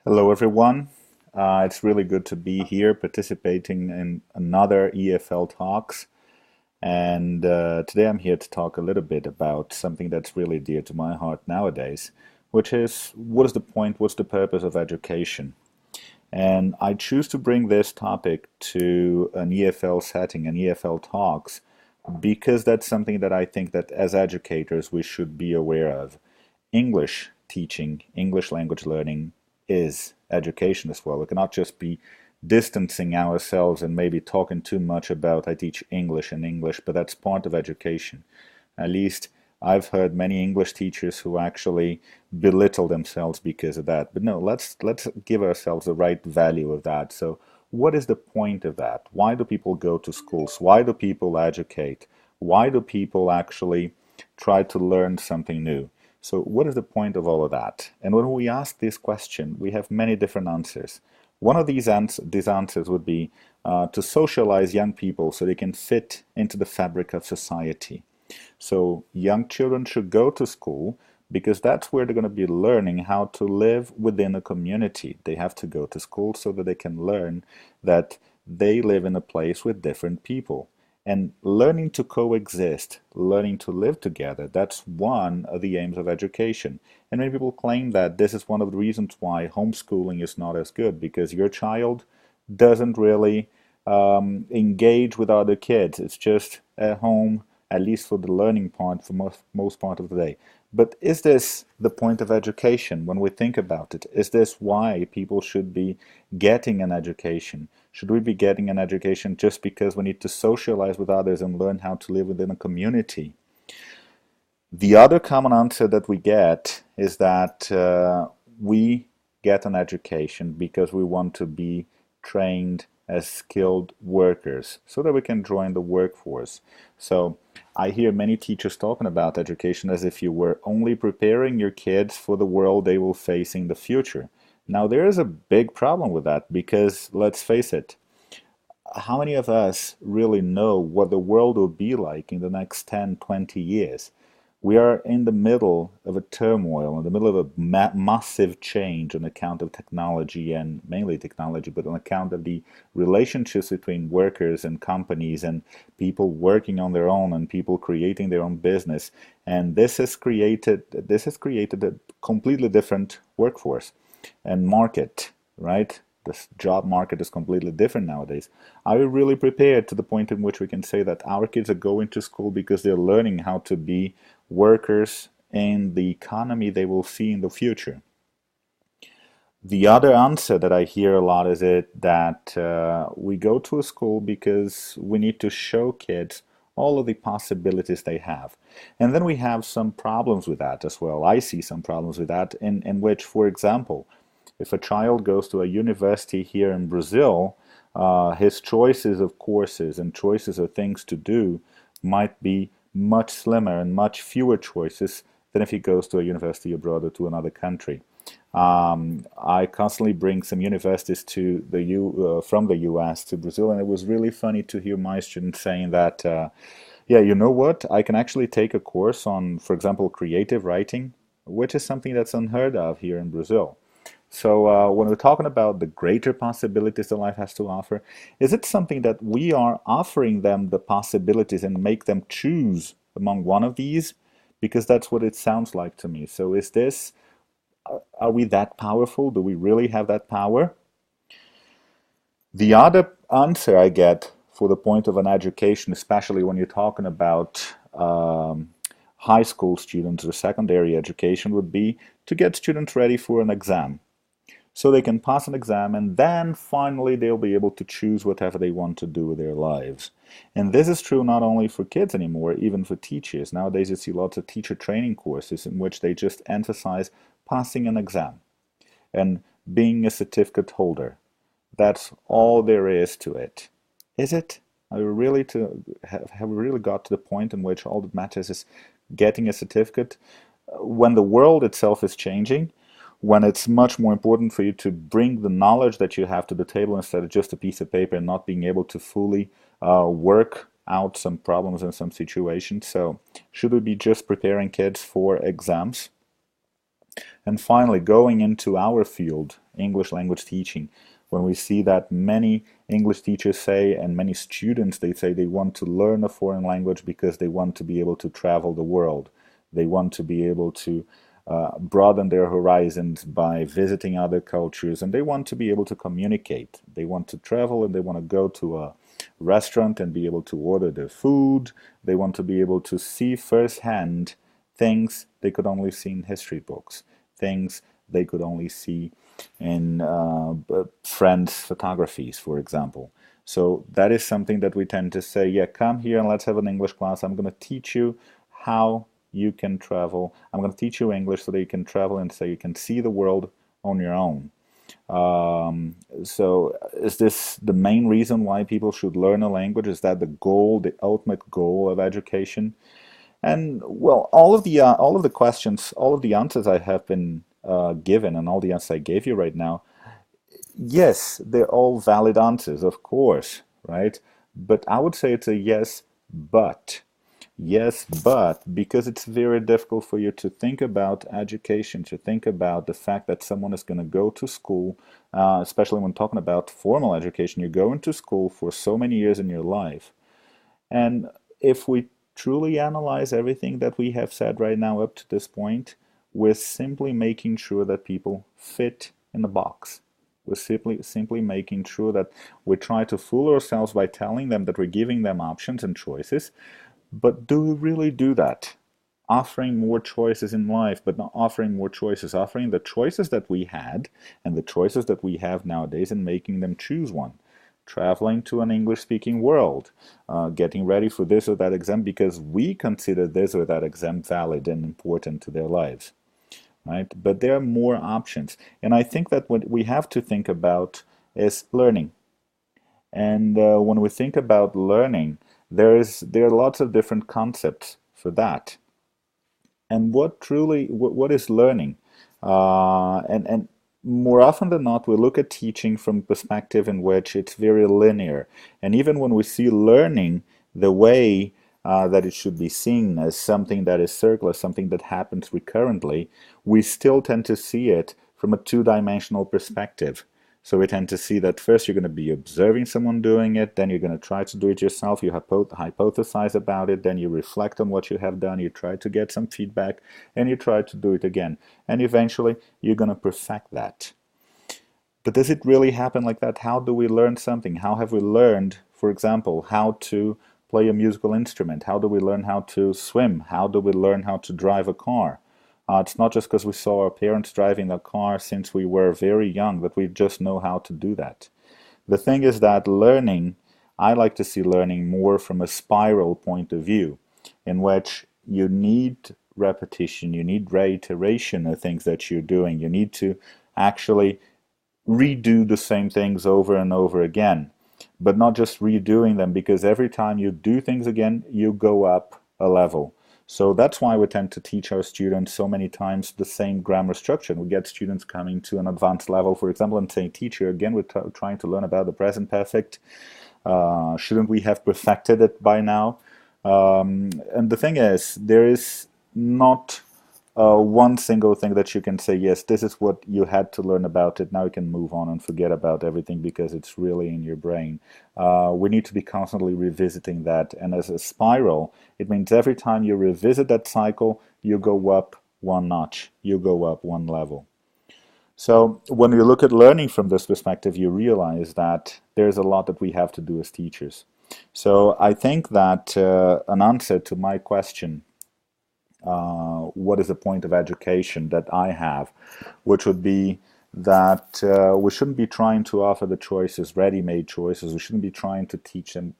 Hello, everyone. It's really good to be here participating in another EFL Talks. And today I'm here to talk a little bit about something that's really dear to my heart nowadays, which is what is the point, what's the purpose of education? And I choose to bring this topic to an EFL setting, an EFL Talks, because that's something that I think that as educators we should be aware of. English teaching, English language learning is education as well. We cannot just be distancing ourselves and maybe talking too much about I teach English and English, but that's part of education. At least I've heard many English teachers who actually belittle themselves because of that. But no, let's give ourselves the right value of that. So what is the point of that? Why do people go to schools? Why do people educate? Why do people actually try to learn something new? So what is the point of all of that? And when we ask this question, we have many different answers. One of these answers would be to socialize young people so they can fit into the fabric of society. So young children should go to school because that's where they're going to be learning how to live within a community. They have to go to school so that they can learn that they live in a place with different people. And learning to coexist, learning to live together, that's one of the aims of education. And many people claim that this is one of the reasons why homeschooling is not as good, because your child doesn't really engage with other kids. It's just at home, at least for the learning part, for most part of the day. But is this the point of education when we think about it? Is this why people should be getting an education? Should we be getting an education just because we need to socialize with others and learn how to live within a community? The other common answer that we get is that we get an education because we want to be trained as skilled workers so that we can join the workforce. So I hear many teachers talking about education as if you were only preparing your kids for the world they will face in the future. Now, there is a big problem with that because let's face it, how many of us really know what the world will be like in the next 10, 20 years? We are in the middle of a turmoil, in the middle of a massive change on account of technology and mainly technology, but on account of the relationships between workers and companies and people working on their own and people creating their own business. And this has created a completely different workforce and market, right? This job market is completely different nowadays. Are we really prepared to the point in which we can say that our kids are going to school because they're learning how to be workers in the economy they will see in the future? The other answer that I hear a lot is that we go to a school because we need to show kids all of the possibilities they have. And then we have some problems with that as well. I see some problems with that in which, for example, if a child goes to a university here in Brazil, his choices of courses and choices of things to do might be much slimmer and much fewer choices than if he goes to a university abroad or to another country. I constantly bring some universities to from the US to Brazil, and it was really funny to hear my students saying that, yeah, you know what? I can actually take a course on, for example, creative writing, which is something that's unheard of here in Brazil. So when we're talking about the greater possibilities that life has to offer, is it something that we are offering them the possibilities and make them choose among one of these? Because that's what it sounds like to me. So are we that powerful? Do we really have that power? The other answer I get for the point of an education, especially when you're talking about high school students or secondary education, would be to get students ready for an exam so they can pass an exam and then finally they'll be able to choose whatever they want to do with their lives. And this is true not only for kids anymore, even for teachers. Nowadays you see lots of teacher training courses in which they just emphasize passing an exam and being a certificate holder. That's all there is to it. Is it? Have we really got to the point in which all that matters is getting a certificate when the world itself is changing, when it's much more important for you to bring the knowledge that you have to the table instead of just a piece of paper and not being able to fully work out some problems in some situations? So, should we be just preparing kids for exams? And finally, going into our field, English language teaching, when we see that many English teachers say, and many students, they say they want to learn a foreign language because they want to be able to travel the world. They want to be able to broaden their horizons by visiting other cultures, and they want to be able to communicate. They want to travel and they want to go to a restaurant and be able to order their food. They want to be able to see firsthand things they could only see in history books, things they could only see in friends' photographies, for example. So that is something that we tend to say, yeah, come here and let's have an English class. I'm going to teach you how you can travel. I'm going to teach you English so that you can travel and so you can see the world on your own. So is this the main reason why people should learn a language? Is that the goal, the ultimate goal of education? And well, all of the questions, all of the answers I have been given, and all the answers I gave you right now, yes, they're all valid answers, of course, right? But I would say it's a yes, but. Yes, but because it's very difficult for you to think about education, to think about the fact that someone is going to go to school, especially when talking about formal education, you go into school for so many years in your life. And if we truly analyze everything that we have said right now up to this point, we're simply making sure that people fit in the box. We're simply making sure that we try to fool ourselves by telling them that we're giving them options and choices. But do we really do that? Offering more choices in life, but not offering more choices, offering the choices that we had and the choices that we have nowadays and making them choose one. Traveling to an English-speaking world, getting ready for this or that exam because we consider this or that exam valid and important to their lives, right? But there are more options. And I think that what we have to think about is learning. And when we think about learning, there are lots of different concepts for that. And what is learning? And more often than not, we look at teaching from a perspective in which it's very linear. And even when we see learning the way that it should be seen as something that is circular, something that happens recurrently, we still tend to see it from a two-dimensional perspective. So we tend to see that first you're going to be observing someone doing it, then you're going to try to do it yourself, you hypothesize about it, then you reflect on what you have done, you try to get some feedback, and you try to do it again. And eventually you're going to perfect that. But does it really happen like that? How do we learn something? How have we learned, for example, how to play a musical instrument? How do we learn how to swim? How do we learn how to drive a car? It's not just because we saw our parents driving a car since we were very young that we just know how to do that. The thing is that learning, I like to see learning more from a spiral point of view, in which you need repetition, you need reiteration of things that you're doing. You need to actually redo the same things over and over again, but not just redoing them, because every time you do things again, you go up a level. So that's why we tend to teach our students so many times the same grammar structure. We get students coming to an advanced level, for example, and saying, teacher, again, we're trying to learn about the present perfect. Shouldn't we have perfected it by now? And the thing is, there is not one single thing that you can say, yes, this is what you had to learn about it. Now you can move on and forget about everything because it's really in your brain. We need to be constantly revisiting that. And as a spiral, it means every time you revisit that cycle, you go up one notch, you go up one level. So when you look at learning from this perspective, you realize that there's a lot that we have to do as teachers. So I think that an answer to my question, what is the point of education, that I have, which would be that we shouldn't be trying to offer the choices, ready-made choices. We shouldn't be trying to teach them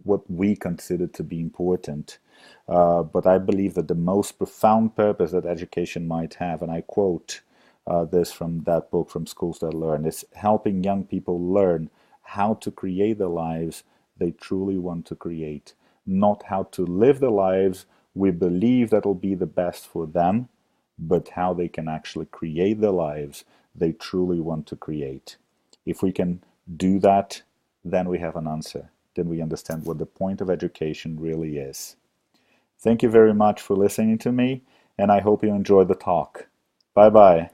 what we consider to be important. But I believe that the most profound purpose that education might have, and I quote this from that book, From Schools That Learn, is helping young people learn how to create the lives they truly want to create, not how to live the lives we believe that'll be the best for them, but how they can actually create the lives they truly want to create. If we can do that, then we have an answer. Then we understand what the point of education really is. Thank you very much for listening to me, and I hope you enjoyed the talk. Bye-bye.